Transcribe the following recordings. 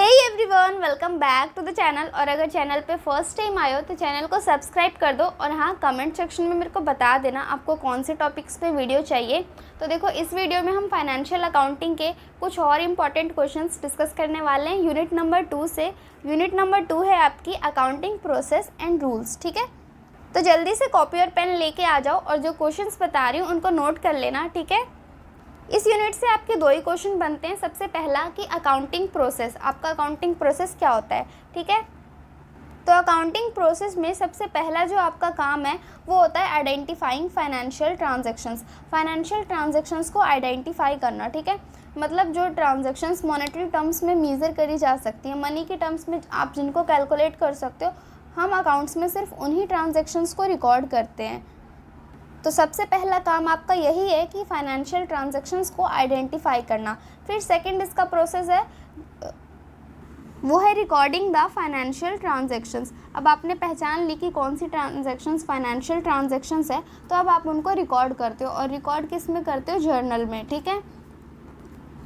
Everyone, welcome back to the channel. और अगर channel पे फर्स्ट टाइम आए हो तो चैनल को सब्सक्राइब कर दो और हाँ, कमेंट सेक्शन में मेरे को बता देना आपको कौन से टॉपिक्स पे वीडियो चाहिए। तो देखो, इस वीडियो में हम फाइनेंशियल अकाउंटिंग के कुछ और इम्पॉर्टेंट क्वेश्चंस डिस्कस करने वाले हैं यूनिट नंबर 2 से। यूनिट नंबर 2 है आपकी अकाउंटिंग प्रोसेस एंड रूल्स। ठीक है, तो जल्दी से कॉपी और पेन लेके आ जाओ और जो क्वेश्चंस बता रही हूँ उनको नोट कर लेना। ठीक है, इस यूनिट से आपके दो ही क्वेश्चन बनते हैं। सबसे पहला कि अकाउंटिंग प्रोसेस, आपका अकाउंटिंग प्रोसेस क्या होता है। ठीक है, तो अकाउंटिंग प्रोसेस में सबसे पहला जो आपका काम है वो होता है identifying financial transactions. Financial transactions को आइडेंटिफाई करना। ठीक है, मतलब जो ट्रांजैक्शंस मॉनेटरी टर्म्स में मेज़र करी जा सकती हैं, मनी के टर्म्स में आप जिनको कैलकुलेट कर सकते हो, हम अकाउंट्स में सिर्फ उन्हीं ट्रांजैक्शंस को रिकॉर्ड करते हैं। तो सबसे पहला काम आपका यही है कि फाइनेंशियल ट्रांजैक्शंस को आइडेंटिफाई करना। फिर सेकंड इसका प्रोसेस है वो है रिकॉर्डिंग द फाइनेंशियल ट्रांजैक्शंस। अब आपने पहचान ली कि कौन सी ट्रांजैक्शंस फाइनेंशियल ट्रांजैक्शंस है, तो अब आप उनको रिकॉर्ड करते हो और रिकॉर्ड किस में करते हो, जर्नल में। ठीक है,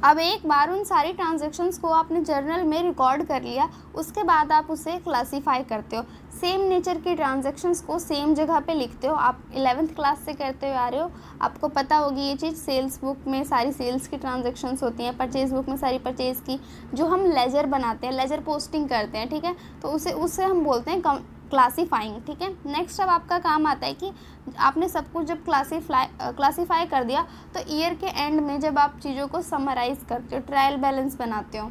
अब एक बार उन सारी ट्रांजैक्शंस को आपने जर्नल में रिकॉर्ड कर लिया, उसके बाद आप उसे क्लासीफाई करते हो। सेम नेचर की ट्रांजैक्शंस को सेम जगह पे लिखते हो। आप 11th क्लास से करते हुए आ रहे हो, आपको पता होगी ये चीज़। सेल्स बुक में सारी सेल्स की ट्रांजैक्शंस होती हैं, परचेज बुक में सारी परचेज की। जो हम लेजर बनाते हैं, लेजर पोस्टिंग करते हैं, ठीक है, तो उससे हम बोलते हैं क्लासीफाइंग। ठीक है, नेक्स्ट अब आपका काम आता है कि आपने सब कुछ जब क्लासीफाई कर दिया, तो ईयर के एंड में जब आप चीज़ों को समराइज़ करते हो, ट्रायल बैलेंस बनाते हो,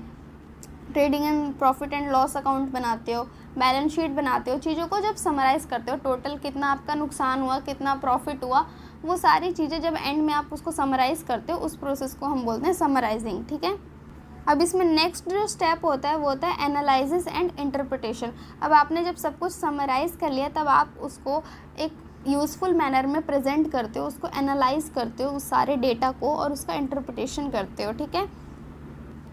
trading and profit and loss account बनाते हो, बैलेंस शीट बनाते हो, चीज़ों को जब समराइज़ करते हो, टोटल कितना आपका नुकसान हुआ, कितना प्रॉफिट हुआ, वो सारी चीज़ें जब एंड में आप उसको समराइज़ करते हो, उस प्रोसेस को हम बोलते हैं समराइजिंग। ठीक है, अब इसमें नेक्स्ट जो स्टेप होता है वो होता है एनालिसिस एंड इंटरप्रिटेशन। अब आपने जब सब कुछ समराइज़ कर लिया, तब आप उसको एक यूज़फुल मैनर में प्रेजेंट करते हो, उसको एनालाइज करते हो उस सारे डेटा को, और उसका इंटरप्रिटेशन करते हो। ठीक है,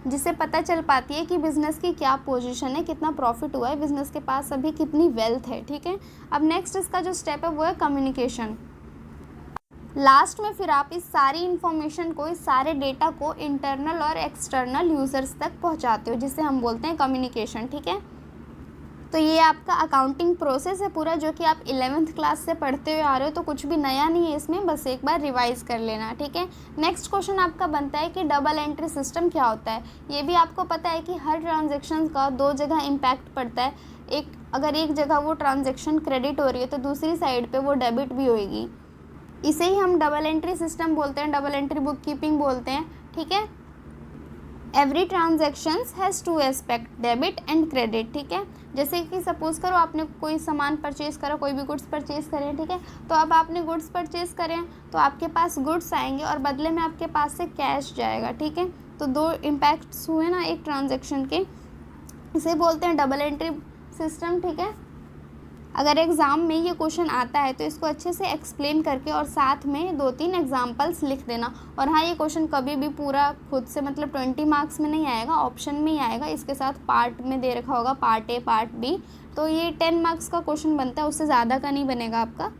जिससे पता चल पाती है कि बिज़नेस की क्या पोजीशन है, कितना प्रॉफिट हुआ है, बिज़नेस के पास अभी कितनी वेल्थ है। ठीक है, अब नेक्स्ट इसका जो स्टेप है वो है कम्युनिकेशन। लास्ट में फिर आप इस सारी इन्फॉर्मेशन को, इस सारे डेटा को इंटरनल और एक्सटर्नल यूज़र्स तक पहुंचाते हो, जिसे हम बोलते हैं कम्युनिकेशन। ठीक है, तो ये आपका अकाउंटिंग प्रोसेस है पूरा, जो कि आप 11th क्लास से पढ़ते हुए आ रहे हो, तो कुछ भी नया नहीं है इसमें, बस एक बार रिवाइज कर लेना। ठीक है, नेक्स्ट क्वेश्चन आपका बनता है कि डबल एंट्री सिस्टम क्या होता है। ये भी आपको पता है कि हर ट्रांजेक्शन का दो जगह इम्पैक्ट पड़ता है। अगर एक जगह वो ट्रांजेक्शन क्रेडिट हो रही है तो दूसरी साइड पर वो डेबिट भी होएगी। इसे ही हम डबल एंट्री सिस्टम बोलते हैं, डबल एंट्री बुक कीपिंग बोलते हैं। ठीक है, every transactions has to aspect, debit and credit. ठीक है, जैसे कि सपोज करो आपने कोई सामान परचेज करा, कोई भी गुड्स परचेज करें। ठीक है, तो अब आपने गुड्स परचेज करें तो आपके पास गुड्स आएंगे और बदले में आपके पास से कैश जाएगा। ठीक है, तो दो इम्पैक्ट्स हुए ना एक ट्रांजेक्शन के, इसे बोलते हैं डबल एंट्री सिस्टम। ठीक है, अगर एग्ज़ाम में ये क्वेश्चन आता है तो इसको अच्छे से एक्सप्लेन करके और साथ में 2-3 एग्जांपल्स लिख देना। और हाँ, ये क्वेश्चन कभी भी पूरा खुद से मतलब 20 मार्क्स में नहीं आएगा, ऑप्शन में ही आएगा। इसके साथ पार्ट में दे रखा होगा, पार्ट ए, पार्ट बी, तो ये 10 मार्क्स का क्वेश्चन बनता है, उससे ज़्यादा का नहीं बनेगा आपका।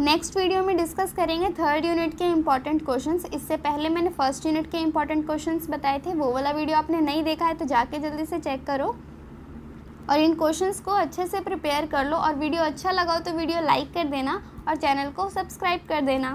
नेक्स्ट वीडियो में डिस्कस करेंगे 3rd यूनिट के इंपॉर्टेंट क्वेश्चंस। इससे पहले मैंने 1st यूनिट के इंपॉर्टेंट क्वेश्चंस बताए थे, वो वाला वीडियो आपने नहीं देखा है तो जाके जल्दी से चेक करो और इन क्वेश्चंस को अच्छे से प्रिपेयर कर लो। और वीडियो अच्छा लगा हो तो वीडियो लाइक कर देना और चैनल को सब्सक्राइब कर देना।